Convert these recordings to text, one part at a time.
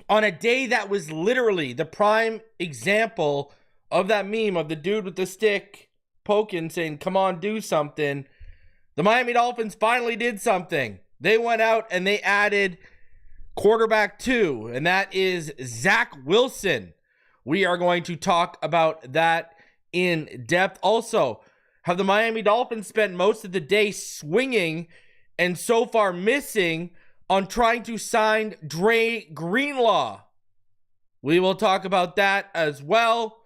on a day that was literally the prime example of that meme of the dude with the stick poking, saying, come on, do something. The Miami Dolphins finally did something. They went out and they added quarterback 2, and that is Zach Wilson. We are going to talk about that in depth. Also, have the Miami Dolphins spent most of the day swinging and so far missing on trying to sign Dre Greenlaw? We will talk about that as well.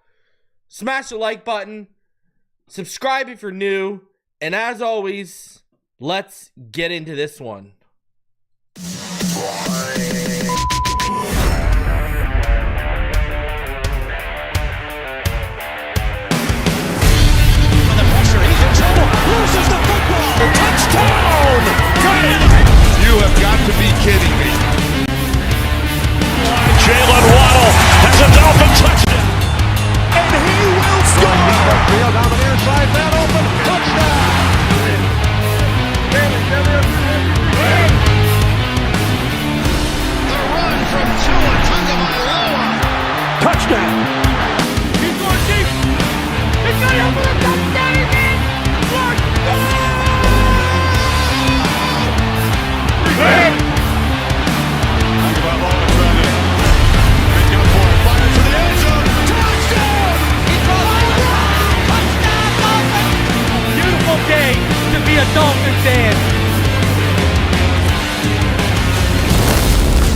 Smash the like button. Subscribe if you're new. And as always, let's get into this one. Loses the football. Touchdown! Got it! You have got to be kidding me. Jalen Waddle has a Dolphin touchdown. And he will score! Field down the near side, man open. Touchdown! The run from Tua Tagovailoa. Touchdown! He's going deep. He's got it for a touchdown again. Beautiful day to be a Dolphin fan.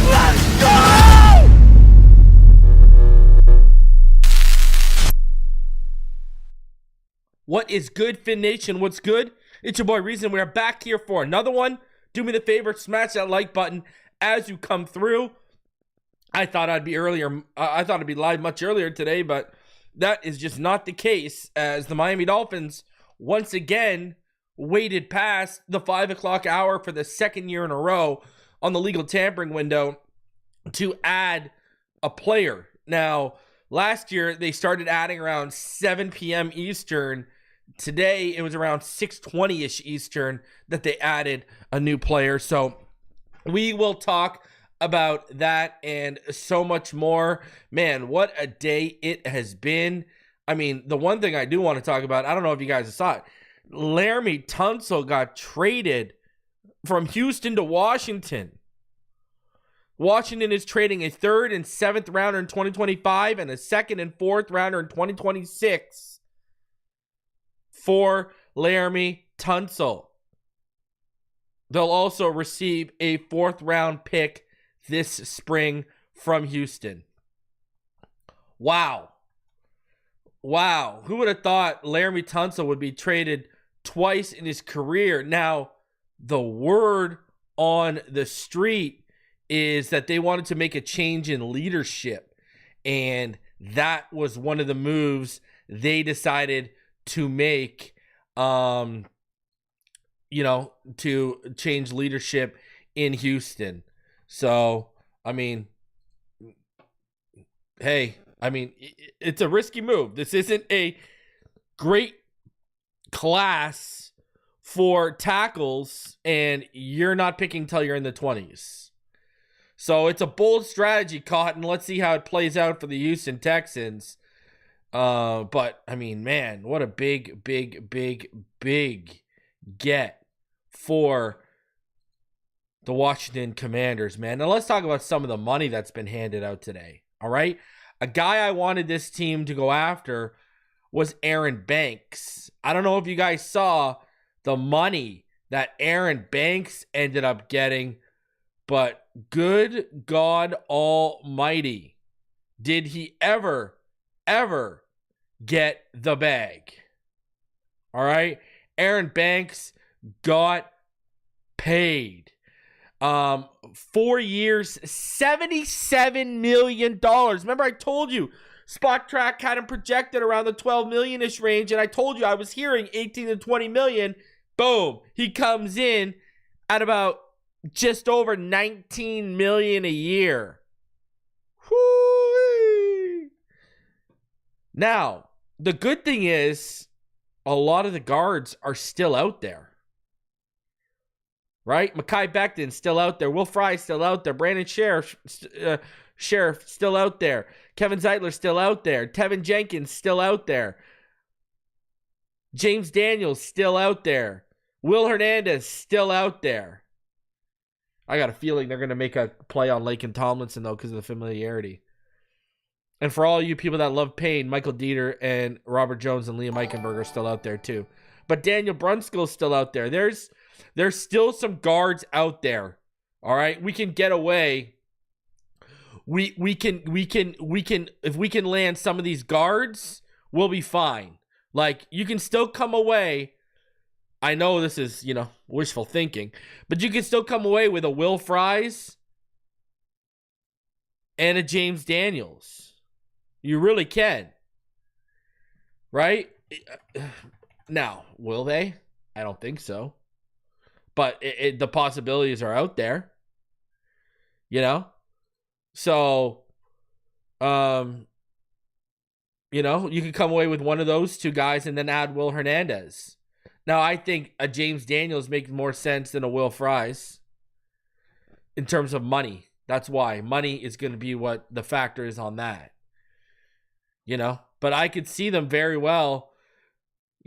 Let's go! What is good, Fin Nation? What's good? It's your boy Reason. We are back here for another one. Do me the favor, smash that like button as you come through. I thought I'd be earlier. I thought I'd be live much earlier today, but that is just not the case, as the Miami Dolphins once again waited past the 5 o'clock hour for the second year in a row on the legal tampering window to add a player. Now, last year they started adding around 7 p.m. Eastern. Today it was around 6:20ish Eastern that they added a new player. So we will talk about that and so much more. Man, what a day it has been. I mean, the one thing I do want to talk about, I don't know if you guys saw it, Miami Tunsil got traded from Houston to Washington. Washington is trading a 3rd and 7th rounder in 2025 and a 2nd and 4th rounder in 2026 for Miami Tunsil. They'll also receive a 4th round pick this spring from Houston. Wow. Who would have thought Miami Tunsil would be traded twice in his career? Now, the word on the street is that they wanted to make a change in leadership, and that was one of the moves they decided to make, to change leadership in Houston. So, I mean, hey, it's a risky move. This isn't a great class for tackles, and you're not picking till you're in the 20s. So it's a bold strategy, Cotton. Let's see how it plays out for the Houston Texans. But, I mean, man, what a big get for the Washington Commanders, man. Now let's talk about some of the money that's been handed out today, all right? A guy I wanted this team to go after was Aaron Banks. I don't know if you guys saw the money that Aaron Banks ended up getting, but good God Almighty, did he ever get the bag? All right? Aaron Banks got paid. 4 years, $77 million. Remember, I told you Spot Track had him projected around the 12 million-ish range, and I told you I was hearing 18 to 20 million. Boom. He comes in at about just over 19 million a year. Whoo-wee. Now, the good thing is a lot of the guards are still out there. Right? Mekhi Becton's still out there. Will Fry's still out there. Brandon Sheriff Sheriff still out there. Kevin Zeitler still out there. Tevin Jenkins still out there. James Daniels still out there. Will Hernandez still out there. I got a feeling they're going to make a play on Laken Tomlinson, though, because of the familiarity. And for all you people that love Payne, Michael Dieter and Robert Jones and Liam Eichenberg are still out there, too. But Daniel Brunskill's still out there. There's still some guards out there. All right? We can get away. We can if we can land some of these guards, we'll be fine. Like, you can still come away. I know this is, wishful thinking, but you can still come away with a Will Fries and a James Daniels. You really can. Right? Now, will they? I don't think so. But the possibilities are out there. So, you can come away with one of those two guys and then add Will Hernandez. Now, I think a James Daniels makes more sense than a Will Fries in terms of money. That's why. Money is going to be what the factor is on that. But I could see them very well,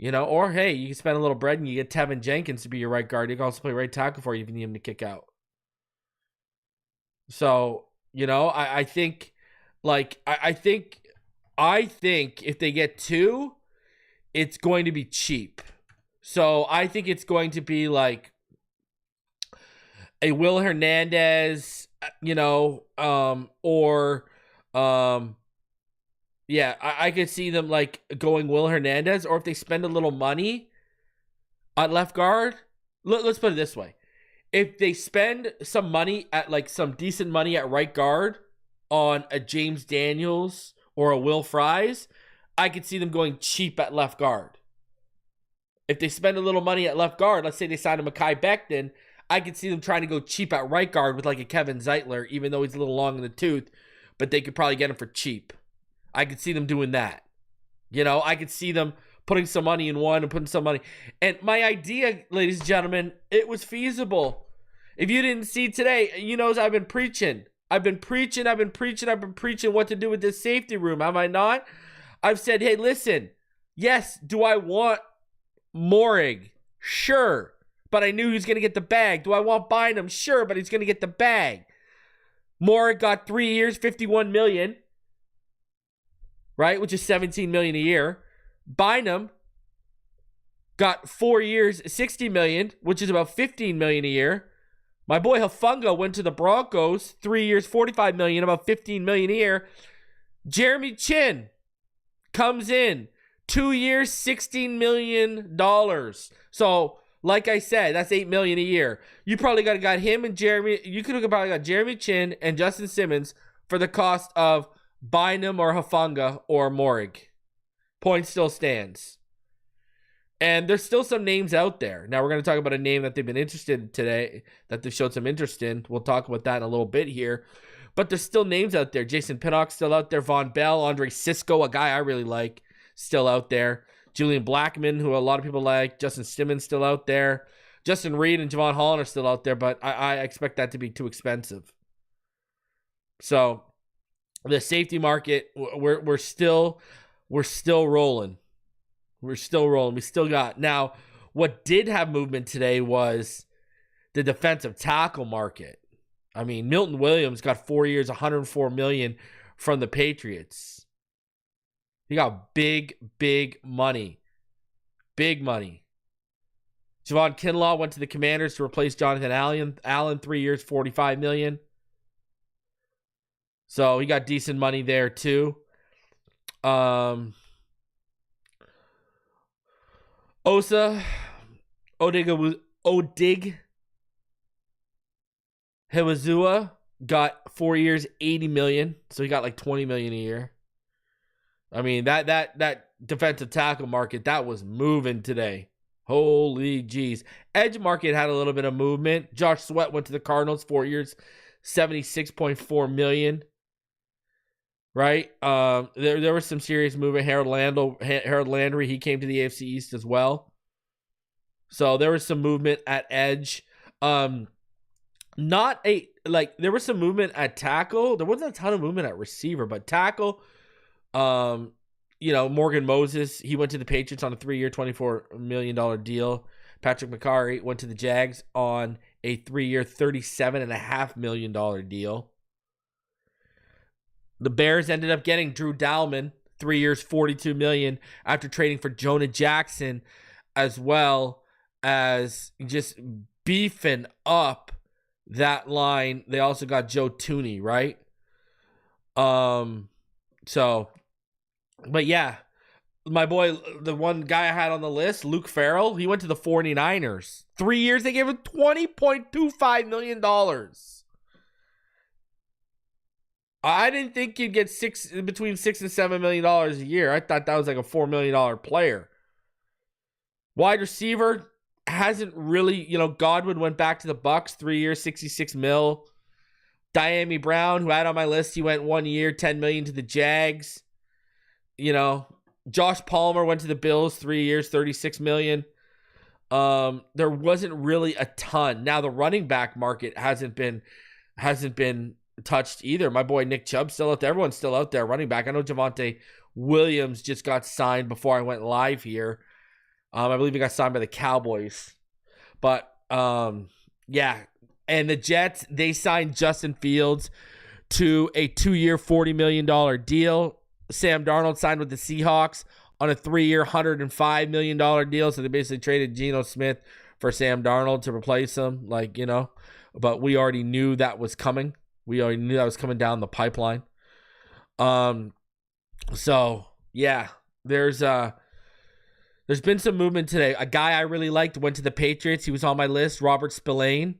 or hey, you can spend a little bread and you get Tevin Jenkins to be your right guard. You can also play right tackle for you if you need him to kick out. So, I think if they get two, it's going to be cheap. So I think it's going to be like a Will Hernandez, I could see them like going Will Hernandez, or if they spend a little money on left guard, let's put it this way. If they spend some money at like some decent money at right guard on a James Daniels or a Will Fries, I could see them going cheap at left guard. If they spend a little money at left guard, let's say they sign a Mekhi Becton, I could see them trying to go cheap at right guard with like a Kevin Zeitler, even though he's a little long in the tooth, but they could probably get him for cheap. I could see them doing that. I could see them putting some money in one and putting some money. And my idea, ladies and gentlemen, it was feasible. If you didn't see today, I've been preaching. I've been preaching what to do with this safety room. Am I not? I've said, hey, listen, yes, do I want Morig? Sure. But I knew he was going to get the bag. Do I want Bynum? Sure, but he's going to get the bag. Morig got 3 years, $51 million. Right? Which is $17 million a year. Bynum got 4 years, $60 million, which is about $15 million a year. My boy Hufanga went to the Broncos, 3 years, $45 million, about $15 million a year. Jeremy Chin comes in, 2 years, $16 million. So, like I said, that's $8 million a year. You probably got him and Jeremy. You could have probably got Jeremy Chin and Justin Simmons for the cost of Bynum or Hufanga or Morig. Point still stands. And there's still some names out there. Now we're going to talk about a name that they've been interested in today, that they've showed some interest in. We'll talk about that in a little bit here. But there's still names out there. Jason Pinnock's still out there. Von Bell, Andre Sisco, a guy I really like, still out there. Julian Blackman, who a lot of people like. Justin Simmons still out there. Justin Reed and Javon Holland are still out there, but I expect that to be too expensive. So the safety market, we're still rolling. We're still rolling. We still got. Now, what did have movement today was the defensive tackle market. I mean, Milton Williams got 4 years, $104 million from the Patriots. He got big money. Big money. Javon Kinlaw went to the Commanders to replace Jonathan Allen, 3 years, $45 million. So he got decent money there too. Odig Hewazua got 4 years, $80 million. So he got like $20 million a year. I mean, that defensive tackle market, that was moving today. Holy jeez. Edge market had a little bit of movement. Josh Sweat went to the Cardinals, 4 years, $76.4 million. Right? There was some serious movement. Harold Landry, he came to the AFC East as well. So there was some movement at edge. Not a like there was some movement at tackle. There wasn't a ton of movement at receiver, but tackle, Morgan Moses, he went to the Patriots on a 3-year, $24 million deal. Patrick McCarry went to the Jags on a 3-year, $37.5 million deal. The Bears ended up getting Drew Dalman, 3 years, $42 million, after trading for Jonah Jackson, as well as just beefing up that line. They also got Joe Tooney, right? But yeah, my boy, the one guy I had on the list, Luke Farrell, he went to the 49ers. 3 years, they gave him $20.25 million. I didn't think you'd get between $6 and $7 million a year. I thought that was like a $4 million player. Wide receiver hasn't really, Godwin went back to the Bucks, 3 years, $66 million. Diami Brown, who I had on my list, he went 1 year, $10 million to the Jags. Josh Palmer went to the Bills, 3 years, $36 million. There wasn't really a ton. Now the running back market hasn't been touched either. My boy Nick Chubb's still out there. Everyone's still out there running back. I know Javonte Williams just got signed before I went live here. I believe he got signed by the Cowboys. But yeah. And the Jets, they signed Justin Fields to a 2-year, $40 million deal. Sam Darnold signed with the Seahawks on a 3-year, $105 million deal. So they basically traded Geno Smith for Sam Darnold to replace him. But we already knew that was coming. We already knew that was coming down the pipeline. So yeah, there's been some movement today. A guy I really liked went to the Patriots. He was on my list, Robert Spillane.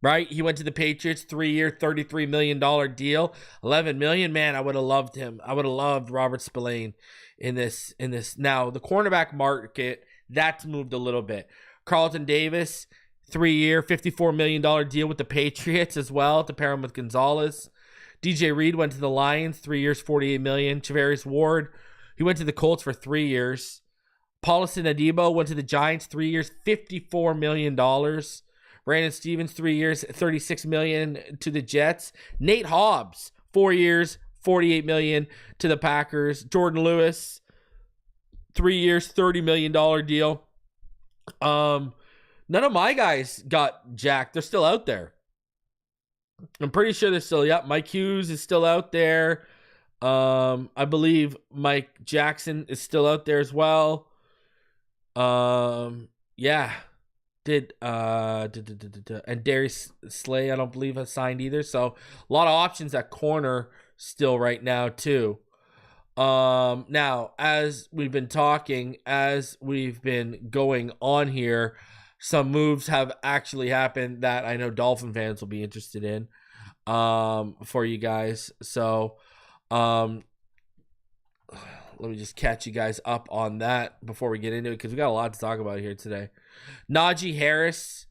Right? He went to the Patriots, 3-year, $33 million deal. $11 million. Man, I would have loved him. I would have loved Robert Spillane in this. Now, the cornerback market, that's moved a little bit. Carlton Davis, 3-year, $54 million deal with the Patriots as well to pair him with Gonzalez. DJ Reed went to the Lions, 3 years, $48 million. Charvarius Ward, he went to the Colts for 3 years. Paulson Adebo went to the Giants, 3 years, $54 million. Brandon Stevens, 3 years, $36 million to the Jets. Nate Hobbs, 4 years, $48 million to the Packers. Jordan Lewis, 3 years, $30 million deal. None of my guys got jacked. They're still out there. I'm pretty sure they're still, Mike Hughes is still out there. I believe Mike Jackson is still out there as well. Yeah. And Darius Slay, I don't believe has signed either. So a lot of options at corner still right now too. Now as we've been talking, as we've been going on here, some moves have actually happened that I know Dolphin fans will be interested in for you guys. So let me just catch you guys up on that before we get into it, because we got a lot to talk about here today. Najee Harris.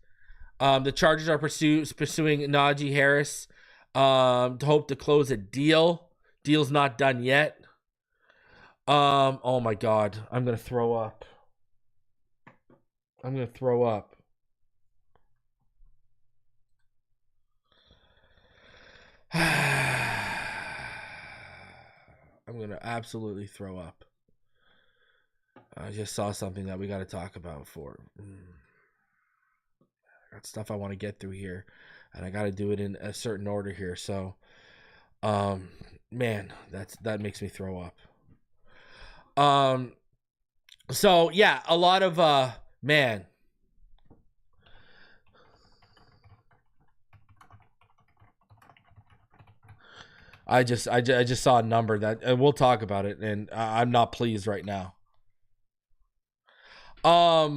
The Chargers are pursuing Najee Harris to hope to close a deal. Deal's not done yet. Oh my God. I'm going to throw up. I'm going to absolutely throw up. I just saw something that we got to talk about for. I got stuff I want to get through here, and I got to do it in a certain order here. So, man, that makes me throw up. So yeah, a lot of man. I just saw a number that, and we'll talk about it, and I'm not pleased right now. All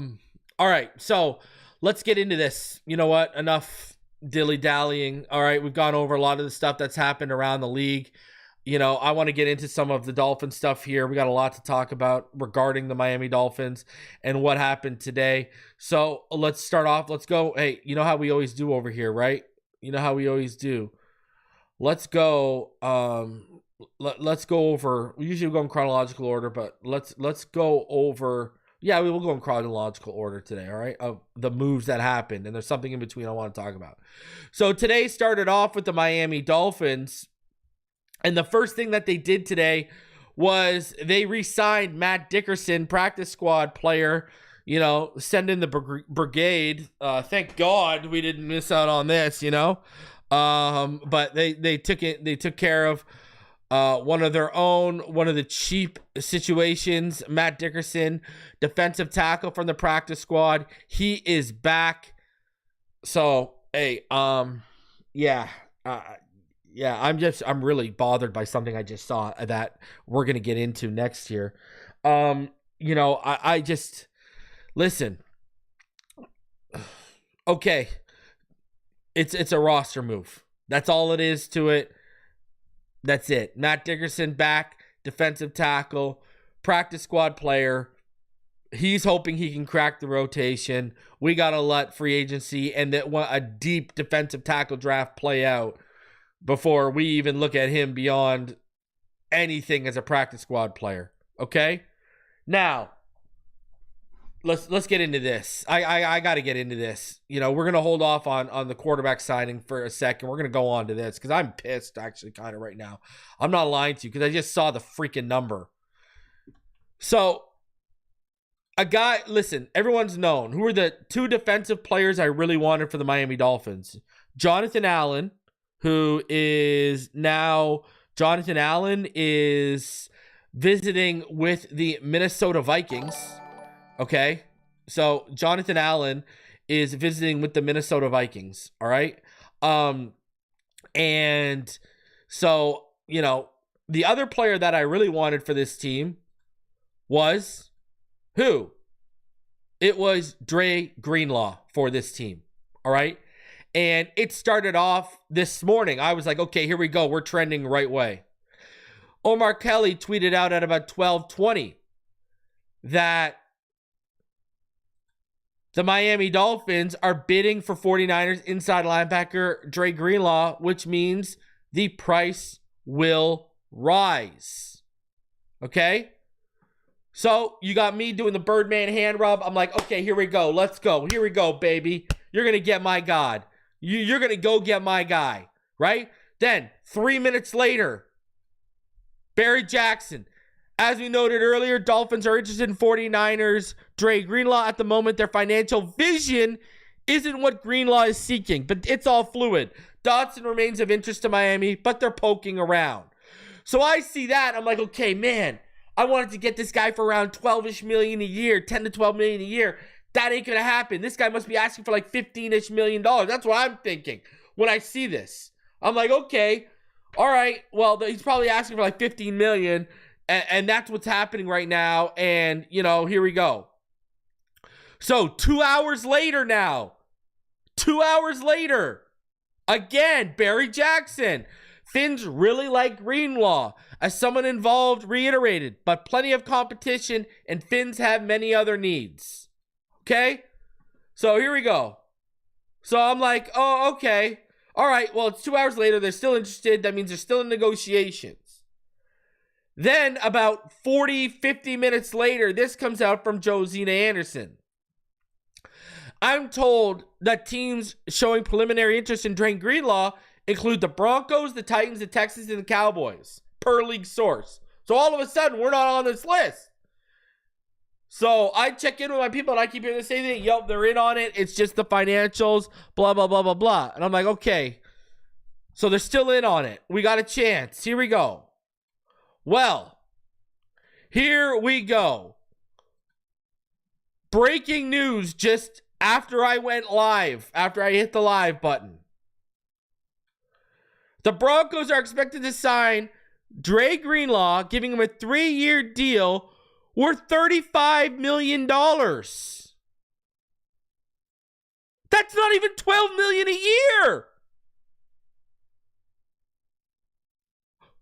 right, so let's get into this. You know what? Enough dilly-dallying. All right, we've gone over a lot of the stuff that's happened around the league. I want to get into some of the Dolphin stuff here. We got a lot to talk about regarding the Miami Dolphins and what happened today. So let's start off. Let's go. Hey, you know how we always do over here, right? Let's go. Let's go over. We usually go in chronological order, but let's go over. Yeah, we will go in chronological order today, all right, of the moves that happened, and there's something in between I want to talk about. So today started off with the Miami Dolphins, and the first thing that they did today was they re-signed Matt Dickerson, practice squad player, send in the brigade. Thank God we didn't miss out on this, but they took care of one of their own, one of the cheap situations. Matt Dickerson, defensive tackle from the practice squad. He is back. So, hey, I'm really bothered by something I just saw that we're going to get into next year. I just, listen, okay. It's a roster move. That's all it is to it. That's it. Matt Dickerson back, defensive tackle, practice squad player. He's hoping he can crack the rotation. We got to let free agency and a deep defensive tackle draft play out before we even look at him beyond anything as a practice squad player. Okay? Now, let's get into this. I got to get into this. We're going to hold off on the quarterback signing for a second. We're going to go on to this because I'm pissed actually kind of right now. I'm not lying to you because I just saw the freaking number. So, listen, everyone's known. Who are the two defensive players I really wanted for the Miami Dolphins? Jonathan Allen, is visiting with the Minnesota Vikings. Okay, so Jonathan Allen is visiting with the Minnesota Vikings, all right? And so, the other player that I really wanted for this team was who? It was Dre Greenlaw for this team, all right? And it started off this morning. I was like, okay, here we go. We're trending right way. Omar Kelly tweeted out at about 12:20 that the Miami Dolphins are bidding for 49ers inside linebacker Dre Greenlaw, which means the price will rise. Okay? So you got me doing the Birdman hand rub. I'm like, okay, here we go. Let's go. Here we go, baby. You're going to get my God. You're going to go get my guy, right? Then 3 minutes later, Barry Jackson. As we noted earlier, Dolphins are interested in 49ers. Dre Greenlaw at the moment, their financial vision isn't what Greenlaw is seeking, but it's all fluid. Dotson remains of interest to Miami, but they're poking around. So I see that. I'm like, okay, man, I wanted to get this guy for around 12-ish million a year, 10 to 12 million a year. That ain't going to happen. This guy must be asking for like 15-ish million dollars. That's what I'm thinking when I see this. I'm like, okay, all right. Well, he's probably asking for like 15 million. And that's what's happening right now. And, here we go. So 2 hours later now. 2 hours later. Again, Barry Jackson. Fins really like Greenlaw. As someone involved reiterated. But plenty of competition. And Fins have many other needs. Okay? So here we go. So I'm like, oh, okay. All right. Well, it's 2 hours later. They're still interested. That means they're still in negotiations. Then about 40, 50 minutes later, this comes out from Josina Anderson. I'm told that teams showing preliminary interest in Dre Greenlaw include the Broncos, the Titans, the Texans, and the Cowboys, per league source. So all of a sudden, we're not on this list. So I check in with my people, and I keep hearing the same thing. Yup, they're in on it. It's just the financials, blah, blah, blah, blah, blah. And I'm like, okay. So they're still in on it. We got a chance. Here we go. Well, here we go. Breaking news just after I went live, after I hit the live button. The Broncos are expected to sign Dre Greenlaw, giving him a 3-year deal worth $35 million. That's not even $12 million a year.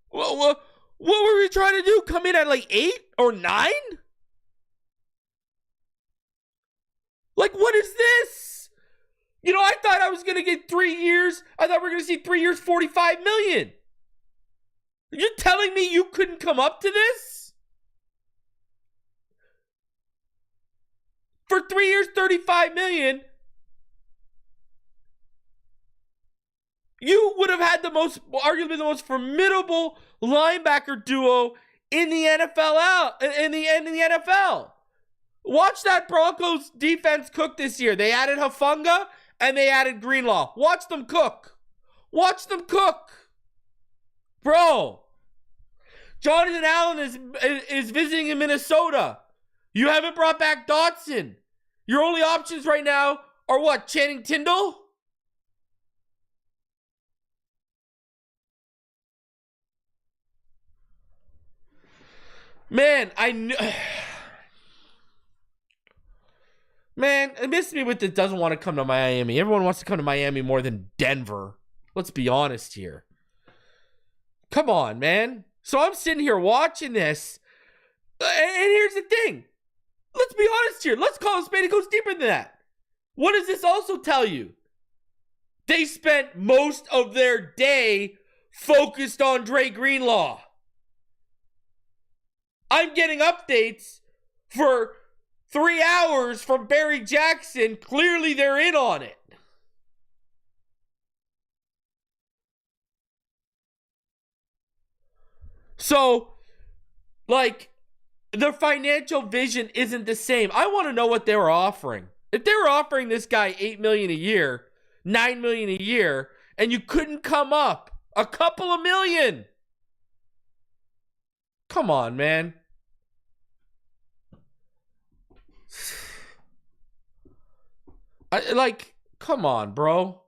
What were we trying to do? Come in at like 8 or 9? Like, what is this? I thought I was going to get 3 years. I thought we were going to see 3 years, $45 million. You're telling me you couldn't come up to this? for 3 years, $35 million. You would have had arguably the most formidable linebacker duo in the NFL. In the NFL. Watch that Broncos defense cook this year. They added Hufanga and they added Greenlaw. Watch them cook. Watch them cook. Bro. Jonathan Allen is visiting in Minnesota. You haven't brought back Dotson. Your only options right now are what? Channing Tindall? Man, Man, it misses me with the doesn't want to come to Miami. Everyone wants to come to Miami more than Denver. Let's be honest here. Come on, man. So I'm sitting here watching this. And here's the thing. Let's be honest here. Let's call a spade. It goes deeper than that. What does this also tell you? They spent most of their day focused on Dre Greenlaw. I'm getting updates for 3 hours from Barry Jackson. Clearly they're in on it. So, like, the financial vision isn't the same. I want to know what they were offering. If they were offering this guy $8 million a year, $9 million a year, and you couldn't come up a couple of million. Come on, man. Come on, bro.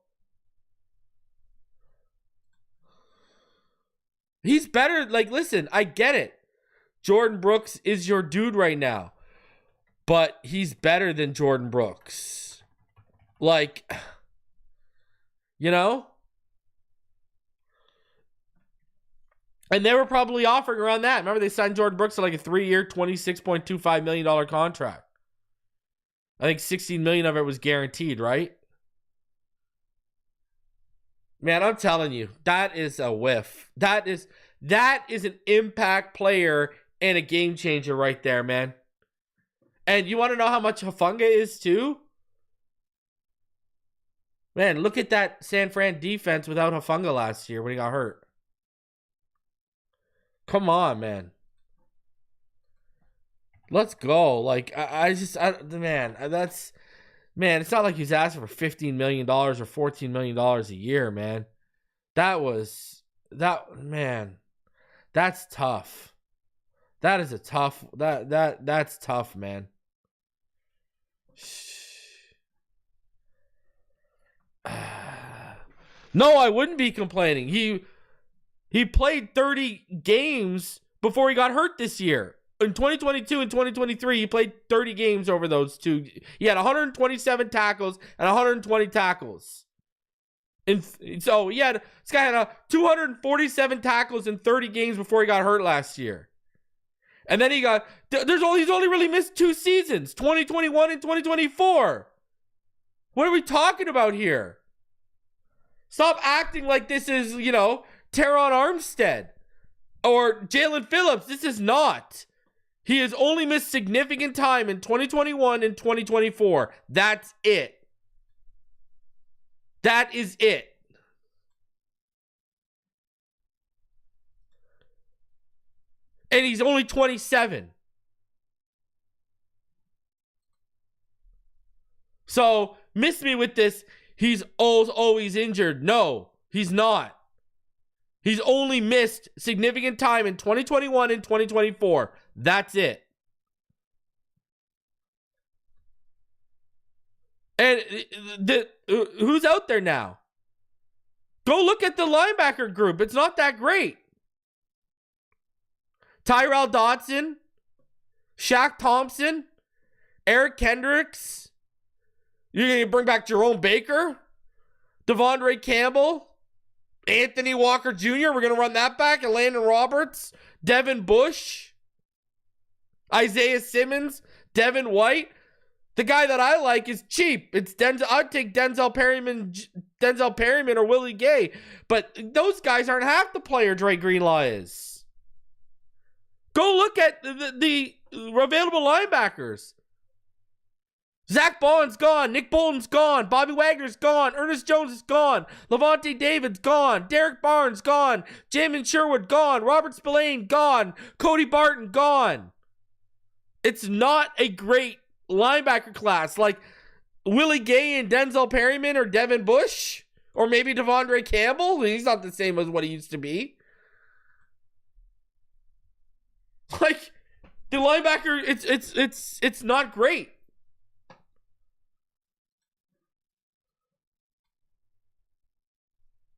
He's better. Listen, I get it. Jordan Brooks is your dude right now. But he's better than Jordan Brooks. You know? And they were probably offering around that. Remember, they signed Jordan Brooks to a 3-year, $26.25 million contract. I think $16 million of it was guaranteed, right? Man, I'm telling you, that is a whiff. That is an impact player and a game changer right there, man. And you want to know how much Hufanga is too? Man, look at that San Fran defense without Hufanga last year when he got hurt. Come on, man. Let's go. Man, it's not like he's asking for $15 million or $14 million a year, man. That's tough. That is that's tough, man. No, I wouldn't be complaining. He played 30 games before he got hurt this year. In 2022 and 2023, he played 30 games over those two. He had 127 tackles and 120 tackles. And so, this guy had 247 tackles in 30 games before he got hurt last year. And then he's only really missed 2 seasons, 2021 and 2024. What are we talking about here? Stop acting like this is, Teron Armstead or Jalen Phillips. This is not. He has only missed significant time in 2021 and 2024. That's it. That is it. And he's only 27. So, miss me with this. He's always injured. No, he's not. He's only missed significant time in 2021 and 2024. That's it. And who's out there now? Go look at the linebacker group. It's not that great. Tyrell Dodson, Shaq Thompson, Eric Kendricks. You're going to bring back Jerome Baker, Devondre Campbell, Anthony Walker Jr. We're going to run that back. And Landon Roberts, Devin Bush, Isaiah Simmons, Devin White. The guy that I like is cheap. It's Denzel. I'd take Denzel Perryman or Willie Gay. But those guys aren't half the player Dre Greenlaw is. Go look at the available linebackers. Zach Bond's gone. Nick Bolton's gone. Bobby Wagner's gone. Ernest Jones is gone. Levante David's gone. Derek Barnes gone. Jamin Sherwood gone. Robert Spillane gone. Cody Barton gone. It's not a great linebacker class. Like Willie Gay and Denzel Perryman or Devin Bush or maybe Devondre Campbell. He's not the same as what he used to be. Like the linebacker, it's not great.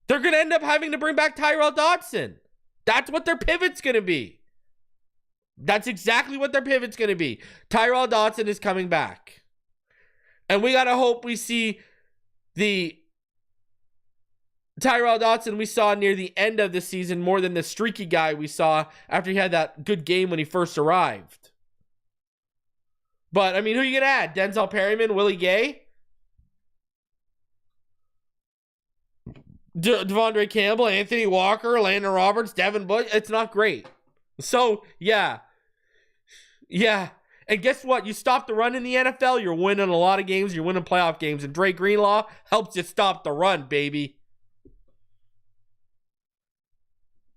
They're going to end up having to bring back Tyrel Dodson. That's what their pivot's going to be. That's exactly what their pivot's going to be. Tyrel Dodson is coming back. And we got to hope we see the Tyrel Dodson we saw near the end of the season more than the streaky guy we saw after he had that good game when he first arrived. But, I mean, who are you going to add? Denzel Perryman, Willie Gay? Devondre Campbell, Anthony Walker, Landon Roberts, Devin Bush. It's not great. So, yeah. Yeah. And guess what? You stop the run in the NFL, you're winning a lot of games. You're winning playoff games. And Dre Greenlaw helps you stop the run, baby.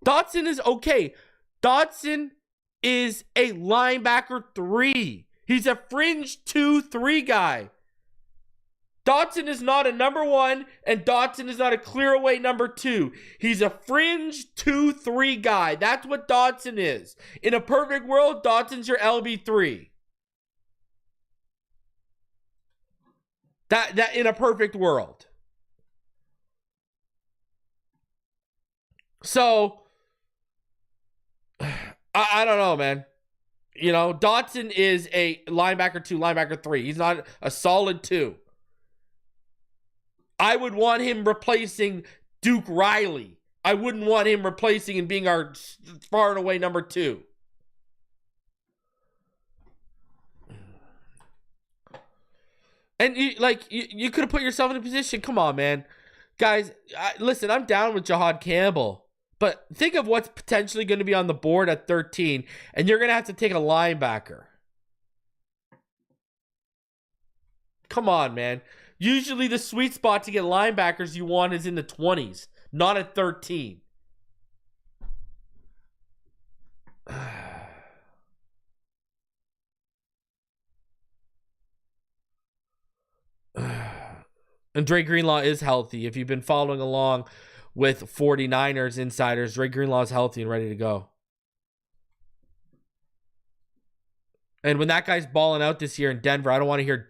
Dodson is okay. Dodson is a linebacker 3. He's a fringe 2-3 guy. Dodson is not a number 1, and Dodson is not a clear away number 2. He's a fringe 2-3 guy. That's what Dodson is. In a perfect world, Dodson's your LB3. That in a perfect world. So, I don't know, man. You know, Dodson is a linebacker 2, linebacker 3. He's not a solid 2. I would want him replacing Duke Riley. I wouldn't want him replacing and being our far and away number 2. And you could have put yourself in a position. Come on, man. Guys, listen, I'm down with Jahad Campbell. But think of what's potentially going to be on the board at 13. And you're going to have to take a linebacker. Come on, man. Usually the sweet spot to get linebackers you want is in the 20s, not at 13. And Dre Greenlaw is healthy. If you've been following along with 49ers insiders, Dre Greenlaw is healthy and ready to go. And when that guy's balling out this year in Denver, I don't want to hear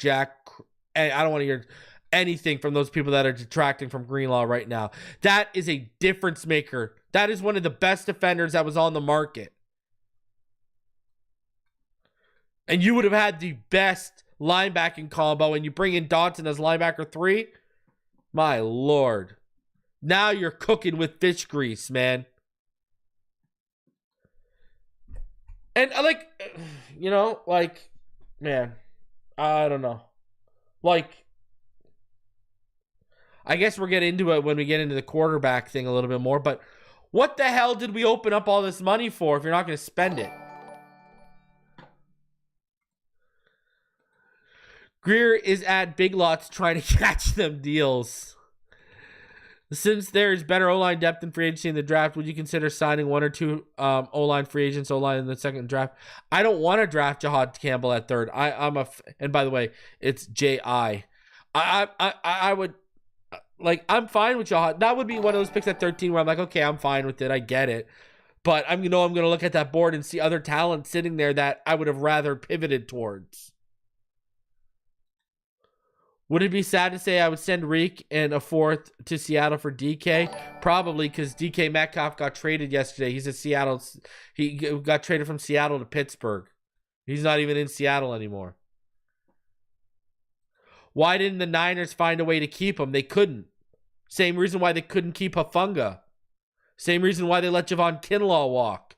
I don't want to hear anything from those people that are detracting from Greenlaw right now. That is a difference maker. That is one of the best defenders that was on the market. And you would have had the best linebacking combo, and you bring in Dodson as linebacker 3. My Lord. Now you're cooking with fish grease, man. And man, I don't know. I guess we'll get into it when we get into the quarterback thing a little bit more, but what the hell did we open up all this money for if you're not going to spend it? Greer is at Big Lots trying to catch them deals. Since there's better O-line depth in free agency in the draft, would you consider signing 1 or 2 O-line free agents, O-line in the second draft? I don't want to draft Jahad Campbell at 3rd. And by the way, it's J.I. I would, I'm fine with Jahad. That would be one of those picks at 13 where I'm like, okay, I'm fine with it. I get it. But I'm going to look at that board and see other talent sitting there that I would have rather pivoted towards. Would it be sad to say I would send Reek and a 4th to Seattle for DK? Probably, because DK Metcalf got traded yesterday. He got traded from Seattle to Pittsburgh. He's not even in Seattle anymore. Why didn't the Niners find a way to keep him? They couldn't. Same reason why they couldn't keep Hufanga. Same reason why they let Javon Kinlaw walk.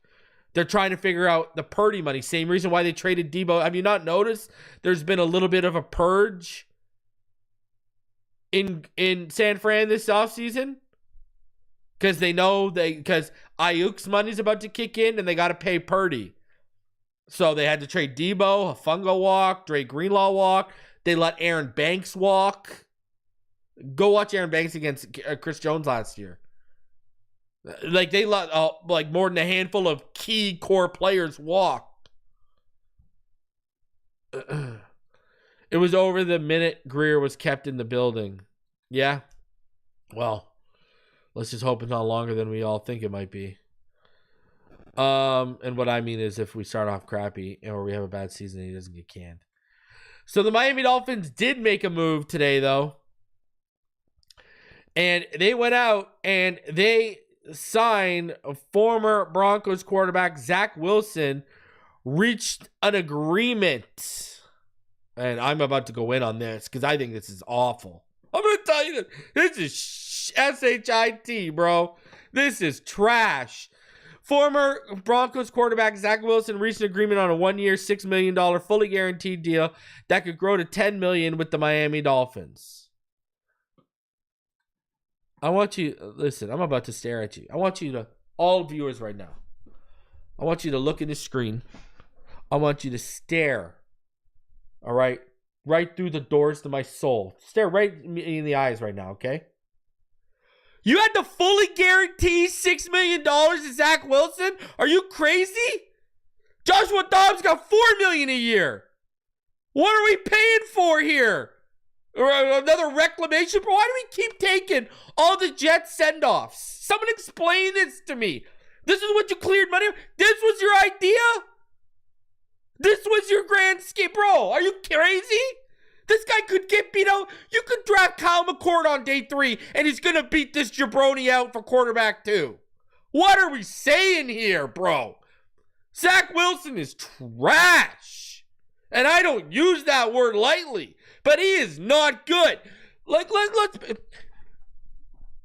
They're trying to figure out the Purdy money. Same reason why they traded Debo. Have you not noticed there's been a little bit of a purge in San Fran this offseason? Because they know because Ayuk's money's about to kick in and they got to pay Purdy. So they had to trade Debo, Hufanga walk, Dre Greenlaw walk. They let Aaron Banks walk. Go watch Aaron Banks against Chris Jones last year. Like, they let like more than a handful of key core players walk. It was over the minute Greer was kept in the building. Yeah. Well, let's just hope it's not longer than we all think it might be. And what I mean is if we start off crappy or we have a bad season and he doesn't get canned. So the Miami Dolphins did make a move today, though. And they went out and they signed a former Broncos quarterback, Zach Wilson, reached an agreement. And I'm about to go in on this because I think this is awful. I'm going to tell you this is shit, bro. This is trash. Former Broncos quarterback Zach Wilson reached an agreement on a 1-year, $6 million fully guaranteed deal that could grow to $10 million with the Miami Dolphins. I want you, listen, I'm about to stare at you. I want you to, all viewers right now, I want you to look at the screen. I want you to stare, all right, right through the doors to my soul. Stare right in the eyes right now, okay? You had to fully guarantee $6 million to Zach Wilson? Are you crazy? Joshua Dobbs got $4 million a year. What are we paying for here? Or another reclamation? Bro, why do we keep taking all the Jets send-offs? Someone explain this to me. This is what you cleared money? This was your idea? This was your grand scheme? Bro, are you crazy? This guy could get beat out. You could draft Kyle McCord on day 3, and he's going to beat this jabroni out for quarterback 2. What are we saying here, bro? Zach Wilson is trash. And I don't use that word lightly, but he is not good. Like, let's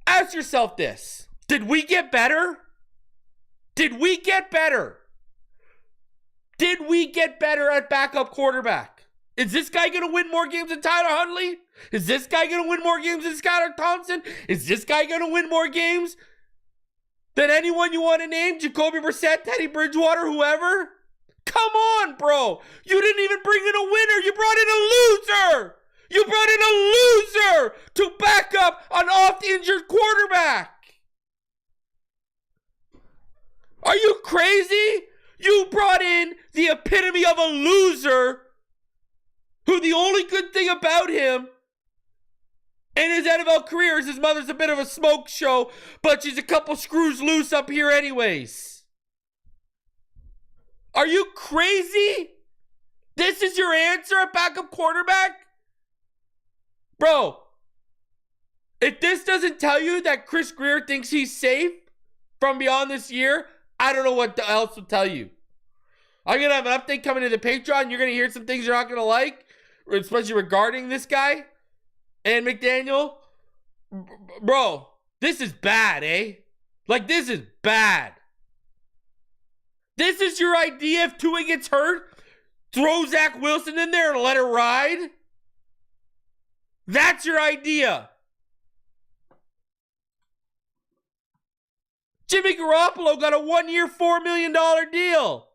ask yourself this. Did we get better? Did we get better? Did we get better at backup quarterback? Is this guy going to win more games than Tyler Huntley? Is this guy going to win more games than Skylar Thompson? Is this guy going to win more games than anyone you want to name? Jacoby Brissett, Teddy Bridgewater, whoever? Come on, bro. You didn't even bring in a winner. You brought in a loser. You brought in a loser to back up an oft-injured quarterback. Are you crazy? You brought in the epitome of a loser who the only good thing about him in his NFL career is his mother's a bit of a smoke show, but she's a couple screws loose up here anyways. Are you crazy? This is your answer at backup quarterback? Bro, if this doesn't tell you that Chris Greer thinks he's safe from beyond this year, I don't know what else to tell you. I'm going to have an update coming to the Patreon. You're going to hear some things you're not going to like, especially regarding this guy and McDaniel. Bro, this is bad, eh? Like, this is bad. This is your idea if Tua gets hurt? Throw Zach Wilson in there and let it ride? That's your idea. Jimmy Garoppolo got a 1-year, $4 million deal.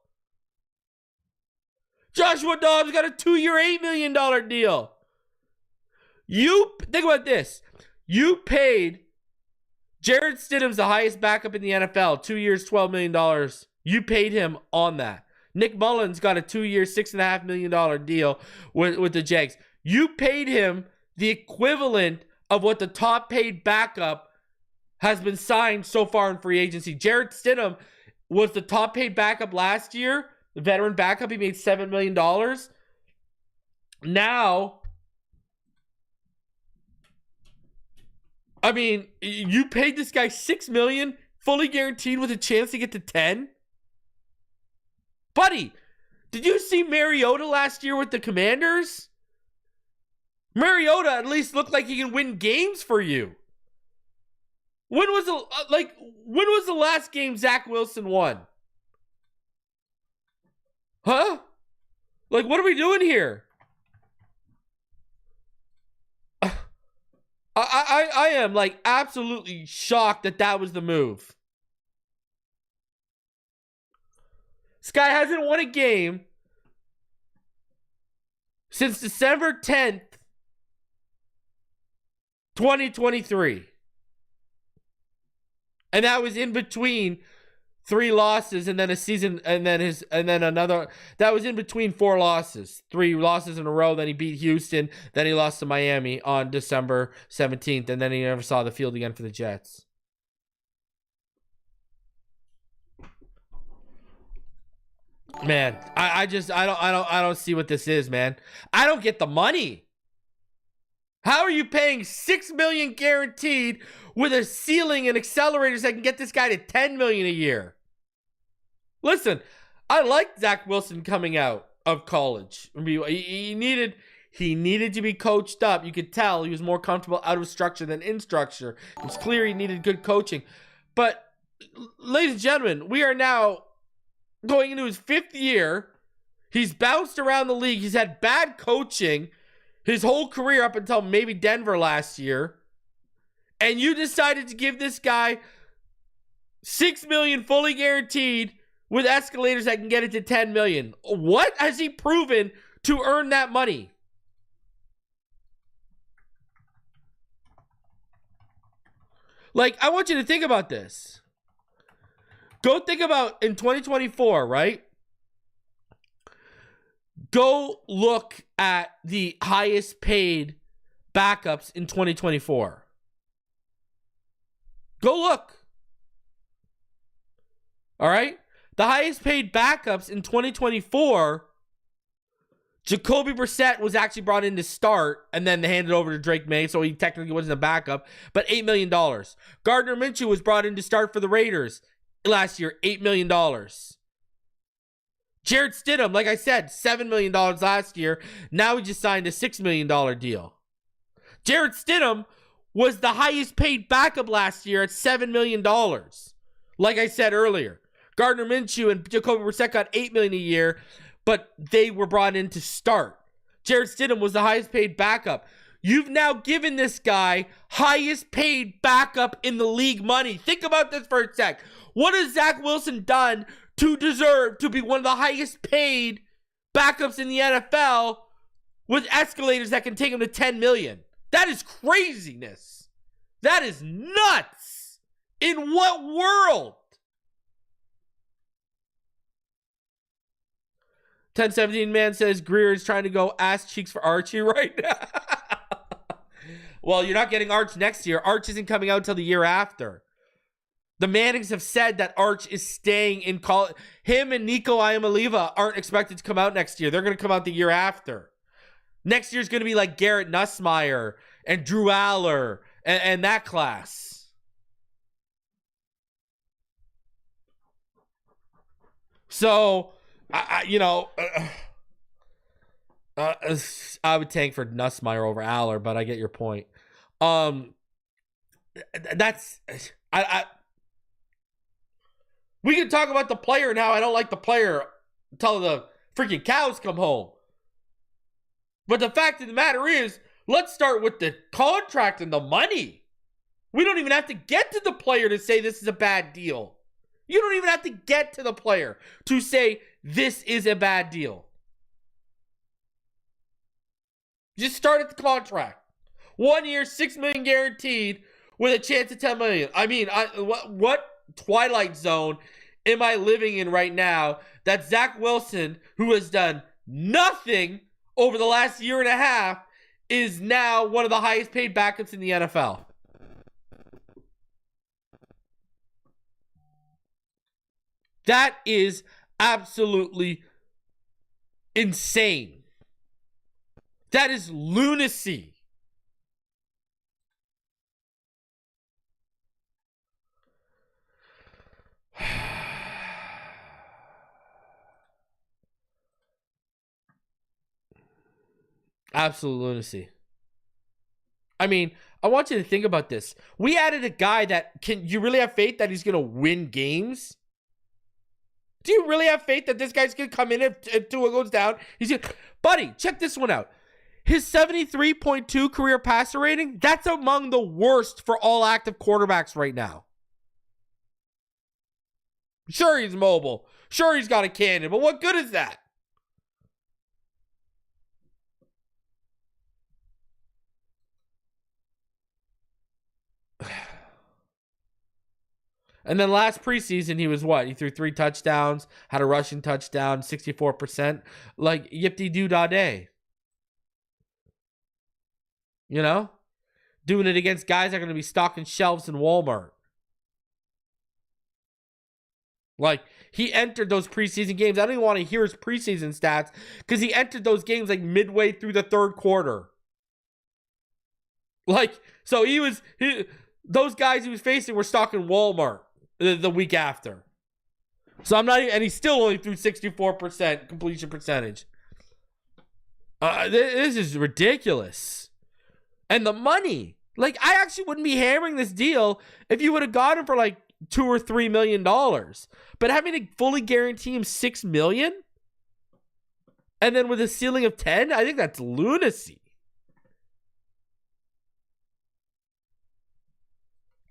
Joshua Dobbs got a 2-year, $8 million deal. You, think about this. You paid Jared Stidham's the highest backup in the NFL, 2 years, $12 million. You paid him on that. Nick Mullins got a 2-year, $6.5 million deal with the Jags. You paid him the equivalent of what the top paid backup has been signed so far in free agency. Jared Stidham was the top paid backup last year. The veteran backup, he made $7 million. Now, I mean, you paid this guy $6 million, fully guaranteed with a chance to get to 10? Buddy, did you see Mariota last year with the Commanders? Mariota at least looked like he can win games for you. When was the last game Zach Wilson won? Huh? Like, what are we doing here? I am like absolutely shocked that was the move. This guy hasn't won a game since December 10th, 2023. And that was in between 3 losses and then a season and then another. That was in between 4 losses. 3 losses in a row. Then he beat Houston. Then he lost to Miami on December 17th. And then he never saw the field again for the Jets. Man, I don't see what this is, man. I don't get the money. How are you paying $6 million guaranteed with a ceiling and accelerators that can get this guy to $10 million a year? Listen, I liked Zach Wilson coming out of college. He needed to be coached up. You could tell he was more comfortable out of structure than in structure. It was clear he needed good coaching. But, ladies and gentlemen, we are now going into his 5th year. He's bounced around the league. He's had bad coaching his whole career up until maybe Denver last year. And you decided to give this guy $6 million fully guaranteed with escalators that can get it to $10 million. What has he proven to earn that money? Like, I want you to think about this. Go think about in 2024, right? Go look at the highest paid backups in 2024. Go look. All right? The highest paid backups in 2024, Jacoby Brissett was actually brought in to start and then they handed over to Drake May, so he technically wasn't a backup, but $8 million. Gardner Minshew was brought in to start for the Raiders last year, $8 million. Jarrett Stidham, like I said, $7 million last year. Now he just signed a $6 million deal. Jarrett Stidham was the highest paid backup last year at $7 million. Like I said earlier, Gardner Minshew and Jacoby Brissett got $8 million a year, but they were brought in to start. Jarrett Stidham was the highest paid backup. You've now given this guy highest paid backup in the league money. Think about this for a sec. What has Zach Wilson done to deserve to be one of the highest paid backups in the NFL with escalators that can take him to $10 million? That is craziness. That is nuts. In what world? 1017 man says Greer is trying to go ass cheeks for Archie right now. Well, you're not getting Arch next year. Arch isn't coming out till the year after. The Mannings have said that Arch is staying in college. Him and Nico Iamaleava aren't expected to come out next year. They're going to come out the year after. Next year's going to be like Garrett Nussmeier and Drew Aller and that class. So, I would tank for Nussmeier over Aller, but I get your point. We can talk about the player and how I don't like the player until the freaking cows come home. But the fact of the matter is, let's start with the contract and the money. We don't even have to get to the player to say this is a bad deal. You don't even have to get to the player to say this is a bad deal. Just start at the contract. 1 year, $6 million guaranteed with a chance of $10 million. I mean, what twilight zone am I living in right now that Zach Wilson, who has done nothing over the last year and a half, is now one of the highest paid backups in the NFL? That is absolutely insane. That is lunacy. Absolute lunacy. I mean, I want you to think about this. We added a guy that can you really have faith that he's going to win games? Do you really have faith that this guy's going to come in if Tua goes down? He's gonna, buddy, check this one out. His 73.2 career passer rating, that's among the worst for all active quarterbacks right now. Sure, he's mobile. Sure, he's got a cannon, but what good is that? And then last preseason, he was what? He threw 3 touchdowns, had a rushing touchdown, 64%. Like, yip-de-doo-da-day. You know? Doing it against guys that are going to be stocking shelves in Walmart. Like, he entered those preseason games. I don't even want to hear his preseason stats because he entered those games like midway through the third quarter. Like, so those guys he was facing were stocking Walmart the week after. So I'm not even, and he still only threw 64% completion percentage. This is ridiculous. And the money, like, I actually wouldn't be hammering this deal if you would have got him for like $2 or $3 million. But having to fully guarantee him $6 million and then with a ceiling of 10, I think that's lunacy.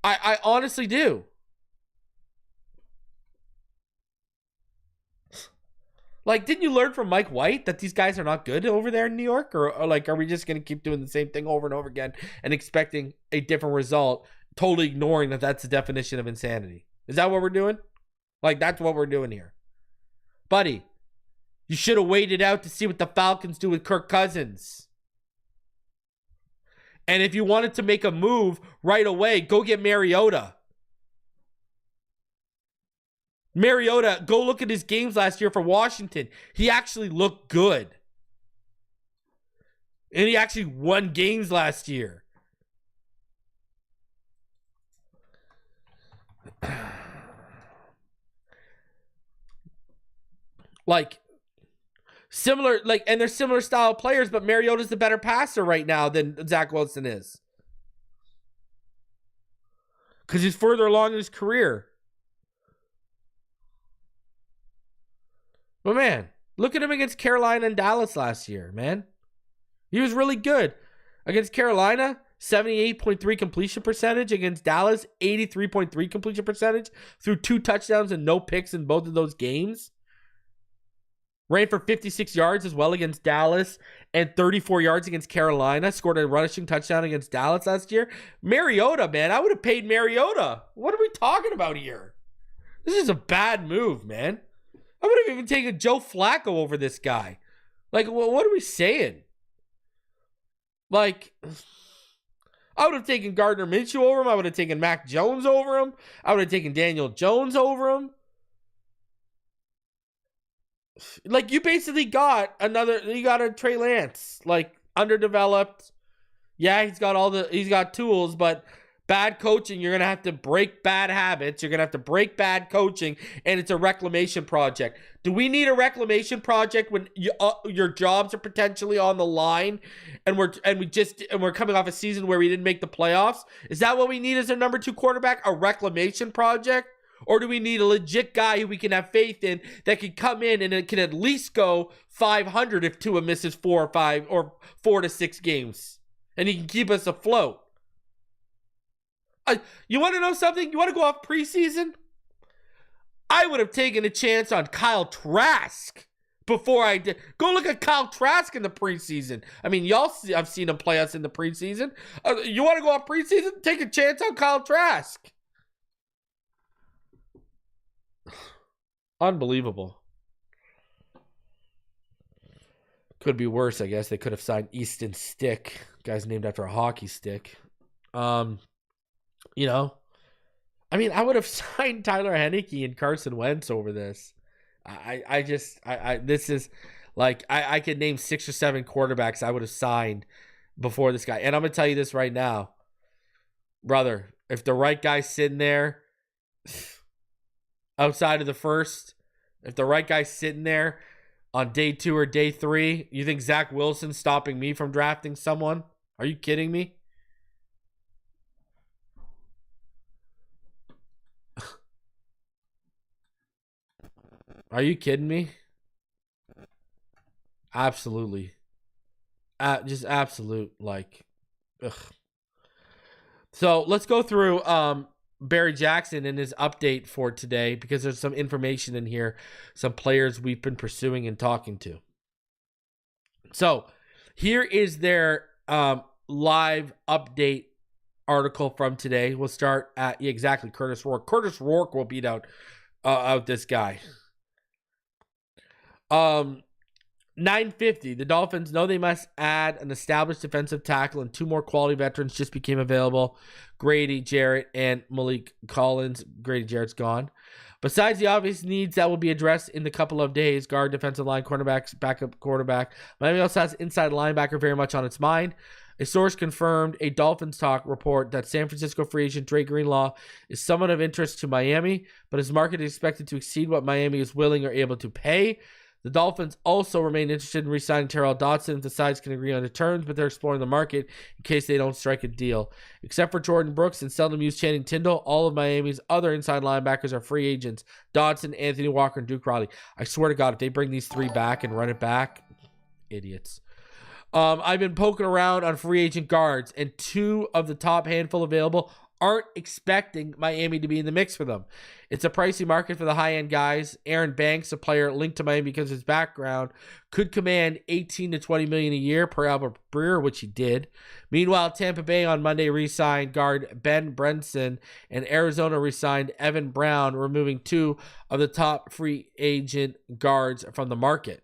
I honestly do. Like, didn't you learn from Mike White that these guys are not good over there in New York? Or like, are we just going to keep doing the same thing over and over again and expecting a different result, totally ignoring that that's the definition of insanity? Is that what we're doing? Like, that's what we're doing here. Buddy, you should have waited out to see what the Falcons do with Kirk Cousins. And if you wanted to make a move right away, go get Mariota. Mariota, go look at his games last year for Washington. He actually looked good. And he actually won games last year. Like, similar, like, and they're similar style players, but Mariota's the better passer right now than Zach Wilson is. Because he's further along in his career. But man, look at him against Carolina and Dallas last year, man. He was really good. Against Carolina, 78.3 completion percentage. Against Dallas, 83.3 completion percentage. Threw 2 touchdowns and no picks in both of those games. Ran for 56 yards as well against Dallas and 34 yards against Carolina. Scored a rushing touchdown against Dallas last year. Mariota, man. I would have paid Mariota. What are we talking about here? This is a bad move, man. I would have even taken Joe Flacco over this guy. Like, what are we saying? Like, I would have taken Gardner Minshew over him. I would have taken Mac Jones over him. I would have taken Daniel Jones over him. Like, you basically got a Trey Lance, like, underdeveloped. Yeah, he's got tools, but bad coaching, you're going to have to break bad habits. You're going to have to break bad coaching, and it's a reclamation project. Do we need a reclamation project when your jobs are potentially on the line and we're coming off a season where we didn't make the playoffs? Is that what we need as our number 2 quarterback? A reclamation project? Or do we need a legit guy who we can have faith in that can come in and it can at least go 500 if Tua misses 4 or 5 or 4 to 6 games and he can keep us afloat? You want to know something? You want to go off preseason? I would have taken a chance on Kyle Trask before I did. Go look at Kyle Trask in the preseason. I mean, I've seen him play us in the preseason. You want to go off preseason? Take a chance on Kyle Trask. Unbelievable. Could be worse, I guess. They could have signed Easton Stick. Guy's named after a hockey stick. You know, I mean, I would have signed Tyler Heineke and Carson Wentz over this. This is like, I could name 6 or 7 quarterbacks I would have signed before this guy. And I'm going to tell you this right now, brother, if the right guy's sitting there outside of the first, if the right guy's sitting there on day 2 or day 3, you think Zach Wilson's stopping me from drafting someone? Are you kidding me? Are you kidding me? Absolutely. Just absolute, like, ugh. So let's go through Barry Jackson and his update for today, because there's some information in here, some players we've been pursuing and talking to. So here is their live update article from today. We'll start at exactly Curtis Rourke. Curtis Rourke will beat out this guy. 950. The Dolphins know they must add an established defensive tackle, and 2 more quality veterans just became available. Grady Jarrett and Malik Collins. Grady Jarrett's gone. Besides the obvious needs that will be addressed in the couple of days, guard, defensive line, cornerbacks, backup quarterback, Miami also has inside linebacker very much on its mind. A source confirmed a Dolphins talk report that San Francisco free agent Dre Greenlaw is somewhat of interest to Miami, but his market is expected to exceed what Miami is willing or able to pay. The Dolphins also remain interested in re-signing Terrell Dodson if the sides can agree on the terms, but they're exploring the market in case they don't strike a deal. Except for Jordan Brooks and seldom used Channing Tindall, all of Miami's other inside linebackers are free agents. Dodson, Anthony Walker, and Duke Riley. I swear to God, if they bring these 3 back and run it back, idiots. I've been poking around on free agent guards, and 2 of the top handful available aren't expecting Miami to be in the mix for them. It's a pricey market for the high-end guys. Aaron Banks, a player linked to Miami because of his background, could command $18 to $20 million a year per Albert Breer, which he did. Meanwhile, Tampa Bay on Monday re-signed guard Ben Brenson, and Arizona re-signed Evan Brown, removing 2 of the top free agent guards from the market.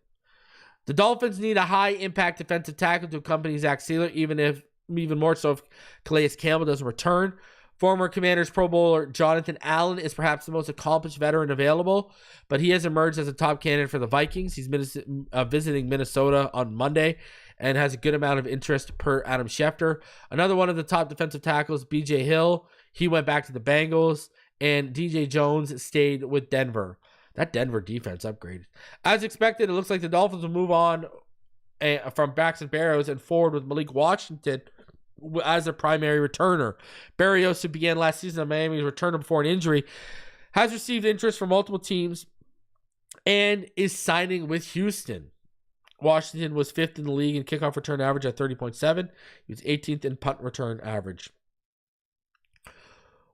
The Dolphins need a high-impact defensive tackle to accompany Zach Sealer, even more so if Calais Campbell doesn't return. Former Commanders Pro Bowler Jonathan Allen is perhaps the most accomplished veteran available, but he has emerged as a top candidate for the Vikings. He's visiting Minnesota on Monday and has a good amount of interest per Adam Schefter. Another one of the top defensive tackles, B.J. Hill, he went back to the Bengals, and D.J. Jones stayed with Denver. That Denver defense upgraded. As expected, it looks like the Dolphins will move on from Braxton Berrios and forward with Malik Washington as a primary returner. Berrios, who began last season on Miami's returner before an injury, has received interest from multiple teams and is signing with Houston. Washington was 5th in the league in kickoff return average at 30.7. He was 18th in punt return average.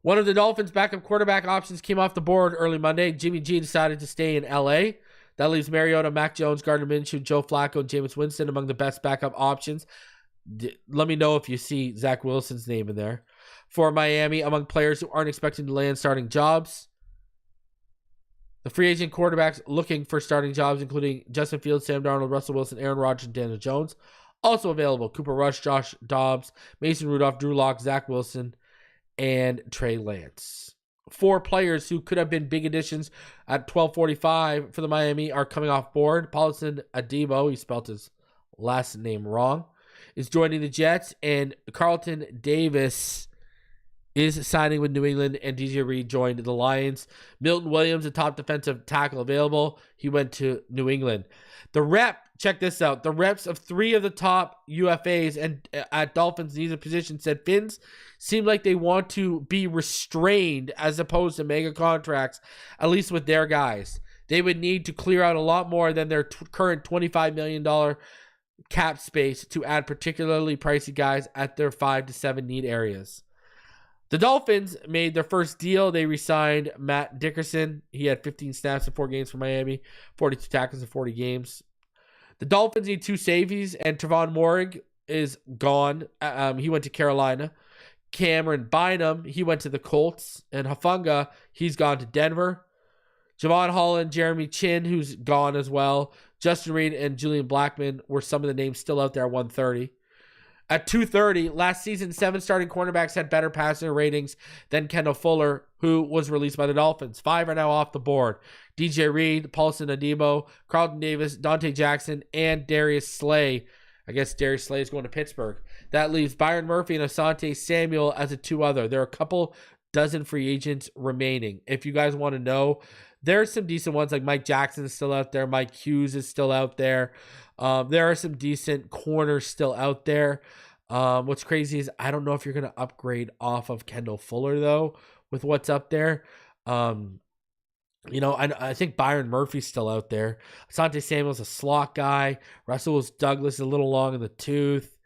One of the Dolphins' backup quarterback options came off the board early Monday. Jimmy G decided to stay in L.A. That leaves Mariota, Mac Jones, Gardner Minshew, Joe Flacco, and Jameis Winston among the best backup options. Let me know if you see Zach Wilson's name in there. For Miami, among players who aren't expecting to land starting jobs, the free agent quarterbacks looking for starting jobs, including Justin Fields, Sam Darnold, Russell Wilson, Aaron Rodgers, and Daniel Jones. Also available, Cooper Rush, Josh Dobbs, Mason Rudolph, Drew Lock, Zach Wilson, and Trey Lance. 4 players who could have been big additions at 12:45 for the Miami are coming off board. Paulson Adebo, he spelled his last name wrong, is joining the Jets, and Carlton Davis is signing with New England, and DJ Reed joined the Lions. Milton Williams, a top defensive tackle available. He went to New England. Check this out. The reps of 3 of the top UFAs and at Dolphins needs a position said Fins seem like they want to be restrained as opposed to mega contracts, at least with their guys. They would need to clear out a lot more than their current $25 million cap space to add particularly pricey guys at their 5 to 7 need areas. The Dolphins made their first deal. They re-signed Matt Dickerson. He had 15 snaps in 4 games for Miami, 42 tackles in 40 games. The Dolphins need 2 safeties, and Trevon Moehrig is gone. He went to Carolina. Cameron Bynum, he went to the Colts. And Hufanga, he's gone to Denver. Javon Holland, Jeremy Chin, who's gone as well. Justin Reed and Julian Blackmon were some of the names still out there at 130. At 230, last season, 7 starting cornerbacks had better passer ratings than Kendall Fuller, who was released by the Dolphins. 5 are now off the board. DJ Reed, Paulson Adebo, Carlton Davis, Dante Jackson, and Darius Slay. I guess Darius Slay is going to Pittsburgh. That leaves Byron Murphy and Asante Samuel as a 2 other. There are a couple dozen free agents remaining. If you guys want to know, there are some decent ones, like Mike Jackson is still out there. Mike Hughes is still out there. There are some decent corners still out there. What's crazy is I don't know if you're going to upgrade off of Kendall Fuller, though, with what's up there. I think Byron Murphy's still out there. Asante Samuel's a slot guy. Russell Douglas is a little long in the tooth.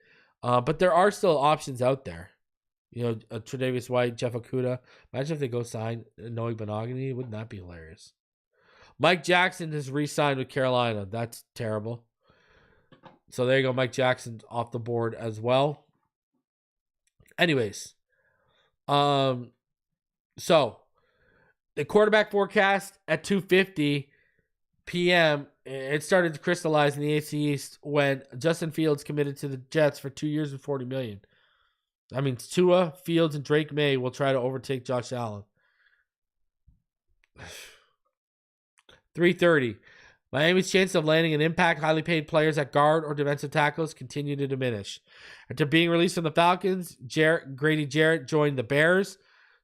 But there are still options out there. Tre'Davious White, Jeff Okudah. Imagine if they go sign Noah Benogany. Wouldn't that be hilarious? Mike Jackson has re-signed with Carolina. That's terrible. So there you go. Mike Jackson's off the board as well. Anyways, So the quarterback forecast at 2:50 p.m. It started to crystallize in the AFC East when Justin Fields committed to the Jets for 2 years and $40 million. I mean, Tua, Fields, and Drake May will try to overtake Josh Allen. 3:30. Miami's chances of landing an impact, highly paid players at guard or defensive tackles continue to diminish. After being released from the Falcons, Grady Jarrett joined the Bears.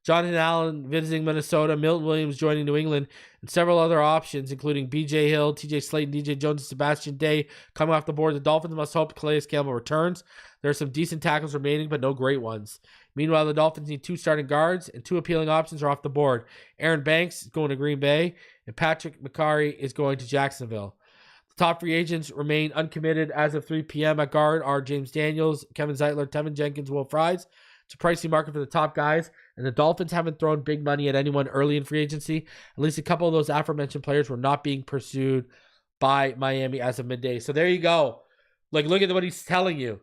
Jonathan Allen visiting Minnesota, Milton Williams joining New England, and several other options, including B.J. Hill, T.J. Slayton, D.J. Jones, and Sebastian Day coming off the board. The Dolphins must hope Calais Campbell returns. There are some decent tackles remaining, but no great ones. Meanwhile, the Dolphins need 2 starting guards, and 2 appealing options are off the board. Aaron Banks is going to Green Bay, and Patrick McCarry is going to Jacksonville. The top free agents remain uncommitted as of 3 p.m. at guard are James Daniels, Kevin Zeitler, Tevin Jenkins, Will Fries. It's a pricey market for the top guys, and the Dolphins haven't thrown big money at anyone early in free agency. At least a couple of those aforementioned players were not being pursued by Miami as of midday. So there you go. Like, look at what he's telling you.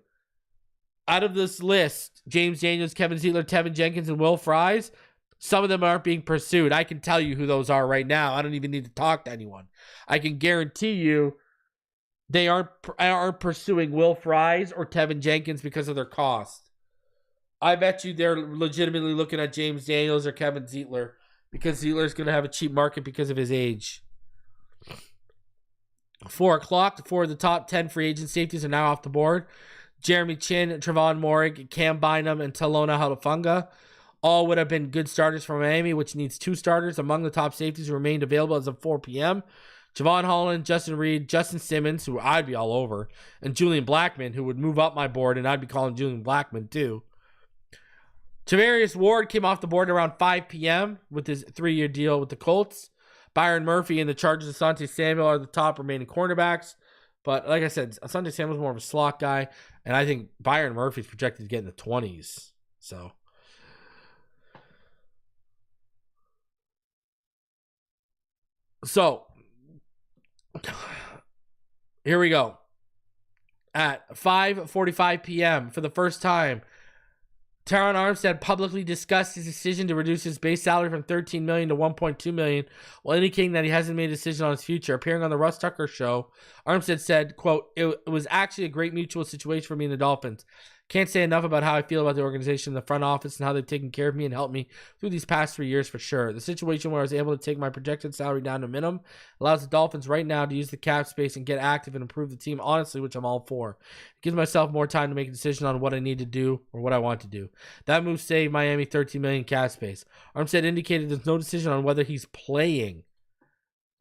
Out of this list, James Daniels, Kevin Zeitler, Tevin Jenkins, and Will Fries, some of them aren't being pursued. I can tell you who those are right now. I don't even need to talk to anyone. I can guarantee you they aren't pursuing Will Fries or Tevin Jenkins because of their cost. I bet you they're legitimately looking at James Daniels or Kevin Zeitler because Zeitler's going to have a cheap market because of his age. 4 o'clock, 4 of the top 10 free agent safeties are now off the board. Jeremy Chin, Trevon Moehrig, Cam Bynum, and Talona Halafunga all would have been good starters for Miami, which needs 2 starters. Among the top safeties who remained available as of 4 p.m., Javon Holland, Justin Reed, Justin Simmons, who I'd be all over, and Julian Blackmon, who would move up my board, and I'd be calling Julian Blackmon too. Javarius Ward came off the board around 5 p.m. with his 3-year deal with the Colts. Byron Murphy and the Chargers' Asante Samuel are the top remaining cornerbacks. But like I said, Asante Samuel's more of a slot guy, and I think Byron Murphy's projected to get in the 20s. So here we go. At 5:45 p.m. for the first time, Teron Armstead publicly discussed his decision to reduce his base salary from $13 million to $1.2 million, while indicating that he hasn't made a decision on his future. Appearing on the Russ Tucker show, Armstead said, quote, it was actually a great mutual situation for me and the Dolphins. Can't say enough about how I feel about the organization, the front office, and how they've taken care of me and helped me through these past 3 years for sure. The situation where I was able to take my projected salary down to minimum allows the Dolphins right now to use the cap space and get active and improve the team honestly, which I'm all for. It gives myself more time to make a decision on what I need to do or what I want to do. That move saved Miami $13 million cap space. Armstead indicated there's no decision on whether he's playing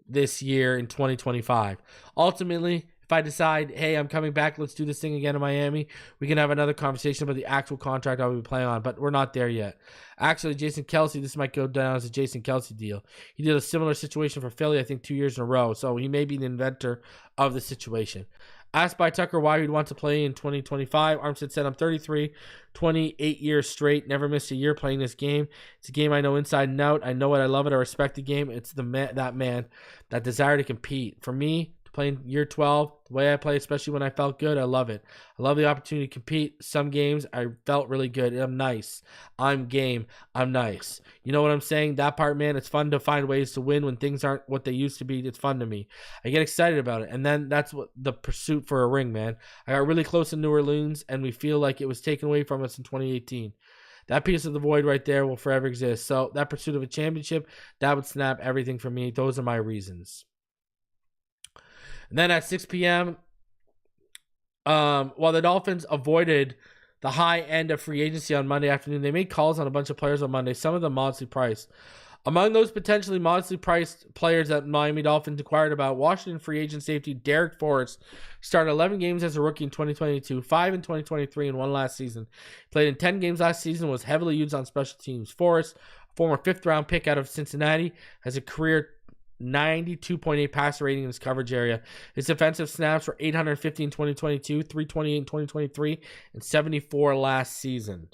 this year in 2025. Ultimately, if I decide, hey, I'm coming back, let's do this thing again in Miami, we can have another conversation about the actual contract I'll be playing on, but we're not there yet. Actually, Jason Kelce, this might go down as a Jason Kelce deal. He did a similar situation for Philly, I think 2 years in a row, so he may be the inventor of the situation. Asked by Tucker why he'd want to play in 2025, Armstead said, I'm 33, 28 years straight, never missed a year playing this game. It's a game I know inside and out. I know it, I love it, I respect the game. It's that desire to compete. For me, playing year 12, the way I play, especially when I felt good, I love it. I love the opportunity to compete. Some games, I felt really good. I'm nice. I'm game. I'm nice. You know what I'm saying? That part, man, it's fun to find ways to win when things aren't what they used to be. It's fun to me. I get excited about it. And then that's what the pursuit for a ring, man. I got really close in New Orleans, and we feel like it was taken away from us in 2018. That piece of the void right there will forever exist. So that pursuit of a championship, that would snap everything for me. Those are my reasons. And then at 6 p.m., while the Dolphins avoided the high end of free agency on Monday afternoon, they made calls on a bunch of players on Monday, some of them modestly priced. Among those potentially modestly priced players that Miami Dolphins inquired about, Washington free agent safety Darrick Forrest started 11 games as a rookie in 2022, 5 in 2023, and 1 last season. Played in 10 games last season, was heavily used on special teams. Forrest, a former 5th-round pick out of Cincinnati, has a career 92.8 passer rating in his coverage area. His defensive snaps were 850 in 2022, 328 in 2023, and 74 last season.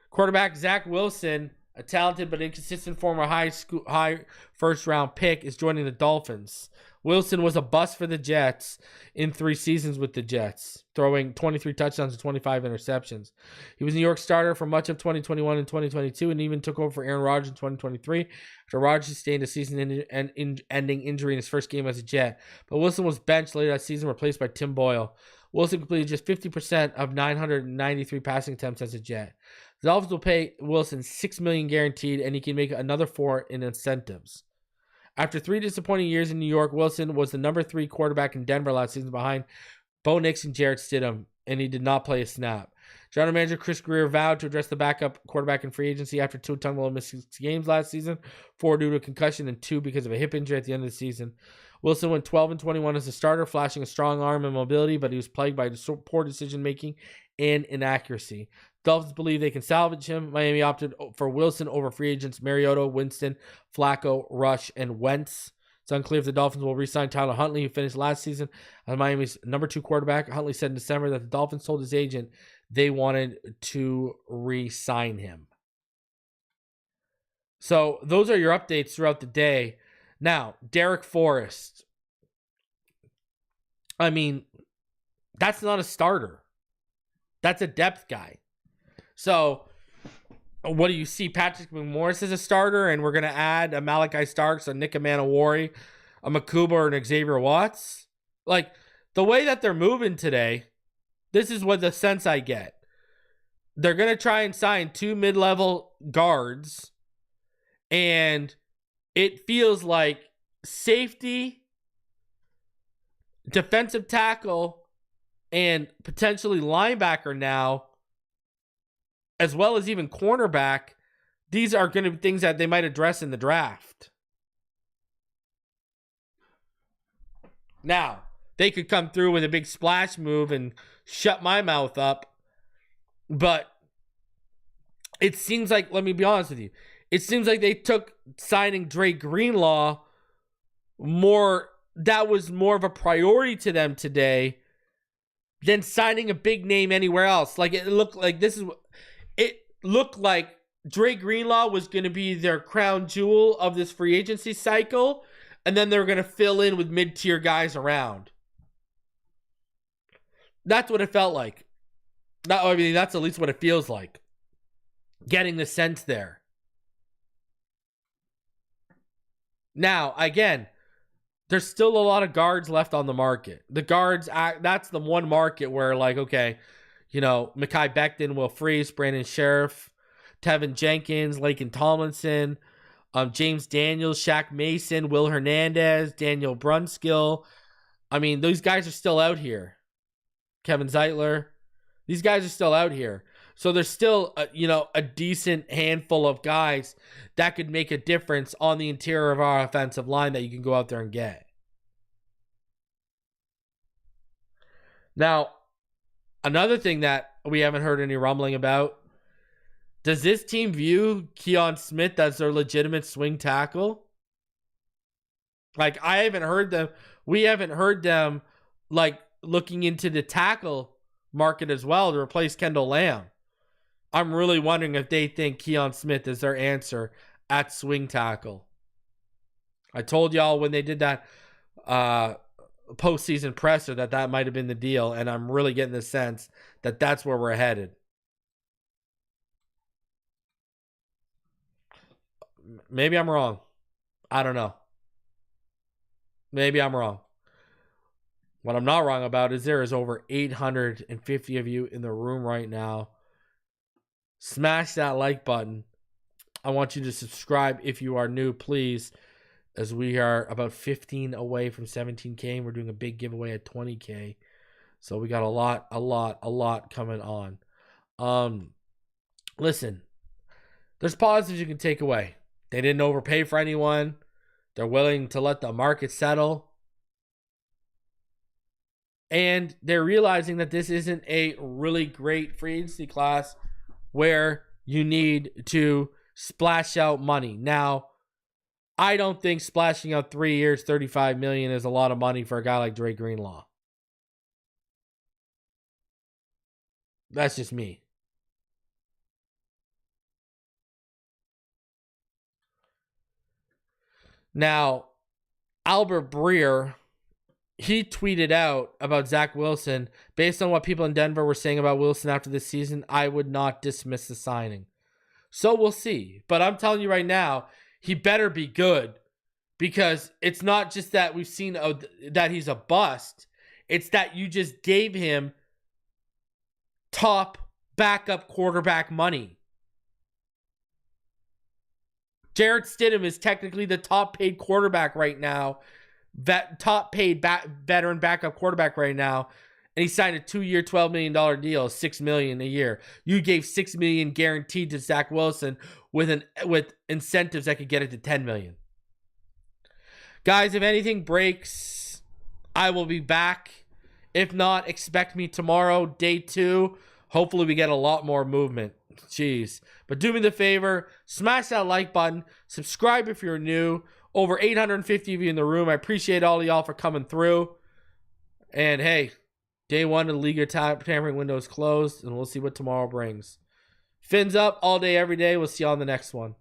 Quarterback Zach Wilson a talented but inconsistent former high first-round pick, is joining the Dolphins. Wilson was a bust for the Jets in 3 seasons with the Jets, throwing 23 touchdowns and 25 interceptions. He was New York starter for much of 2021 and 2022 and even took over for Aaron Rodgers in 2023 after Rodgers sustained a season-ending injury in his first game as a Jet. But Wilson was benched later that season, replaced by Tim Boyle. Wilson completed just 50% of 993 passing attempts as a Jet. The Dolphins will pay Wilson $6 million guaranteed, and he can make another $4 million in incentives. After 3 disappointing years in New York, Wilson was the number 3 quarterback in Denver last season behind Bo Nix and Jarrett Stidham, and he did not play a snap. General manager Chris Greer vowed to address the backup quarterback in free agency after Tua Tagovailoa missed 6 games last season, 4 due to a concussion and 2 because of a hip injury at the end of the season. Wilson went 12-21 as a starter, flashing a strong arm and mobility, but he was plagued by poor decision-making and inaccuracy. Dolphins believe they can salvage him. Miami opted for Wilson over free agents Mariota, Winston, Flacco, Rush, and Wentz. It's unclear if the Dolphins will re-sign Tyler Huntley, who finished last season as Miami's number 2 quarterback. Huntley said in December that the Dolphins told his agent they wanted to re-sign him. So those are your updates throughout the day. Now, Darrick Forrest. I mean, that's not a starter. That's a depth guy. So, what do you see? Patrick McMorris as a starter, and we're going to add a Malachi Starks, a Nick Amanawari, a Makuba, or an Xavier Watts? Like, the way that they're moving today, this is what the sense I get. They're going to try and sign 2 mid-level guards, and it feels like safety, defensive tackle, and potentially linebacker now, as well as even cornerback, these are going to be things that they might address in the draft. Now, they could come through with a big splash move and shut my mouth up, but it seems like, let me be honest with you, it seems like they took signing Dre Greenlaw that was more of a priority to them today than signing a big name anywhere else. Like, it looked like Dre Greenlaw was going to be their crown jewel of this free agency cycle, and then they're going to fill in with mid-tier guys around. That's what it felt like. That's at least what it feels like. Getting the sense there. Now, again, there's still a lot of guards left on the market. The guards, that's the one market where, like, okay, you know, Mekhi Becton, Will Freeze, Brandon Sheriff, Tevin Jenkins, Laken Tomlinson, James Daniels, Shaq Mason, Will Hernandez, Daniel Brunskill. I mean, those guys are still out here. Kevin Zeitler. These guys are still out here. So there's still, a decent handful of guys that could make a difference on the interior of our offensive line that you can go out there and get. Now, another thing that we haven't heard any rumbling about, does this team view Keon Smith as their legitimate swing tackle? Like, we haven't heard them, like, looking into the tackle market as well to replace Kendall Lamb. I'm really wondering if they think Keon Smith is their answer at swing tackle. I told y'all when they did that postseason presser that might have been the deal, and I'm really getting the sense that that's where we're headed. Maybe I'm wrong. I don't know. Maybe I'm wrong. What I'm not wrong about is there is over 850 of you in the room right now. Smash that like button. I want you to subscribe if you are new, please, as we are about 15 away from 17K, and we're doing a big giveaway at 20K. So we got a lot coming on. Listen, there's positives you can take away. They didn't overpay for anyone. They're willing to let the market settle. And they're realizing that this isn't a really great free agency class where you need to splash out money. Now, I don't think splashing out 3 years, $35 million is a lot of money for a guy like Dre Greenlaw. That's just me. Now, Albert Breer, he tweeted out about Zach Wilson. Based on what people in Denver were saying about Wilson after this season, I would not dismiss the signing. So we'll see. But I'm telling you right now, he better be good, because it's not just that we've seen that he's a bust. It's that you just gave him top backup quarterback money. Jarrett Stidham is technically the top paid quarterback right now. Top paid veteran backup quarterback right now. And he signed a 2-year, $12 million deal, $6 million a year. You gave $6 million guaranteed to Zach Wilson with incentives that could get it to $10 million. Guys, if anything breaks, I will be back. If not, expect me tomorrow, day 2. Hopefully we get a lot more movement. Jeez. But do me the favor, smash that like button. Subscribe if you're new. Over 850 of you in the room. I appreciate all of y'all for coming through. And hey, day 1 of the league tampering window is closed, and we'll see what tomorrow brings. Fins up all day, every day. We'll see you on the next one.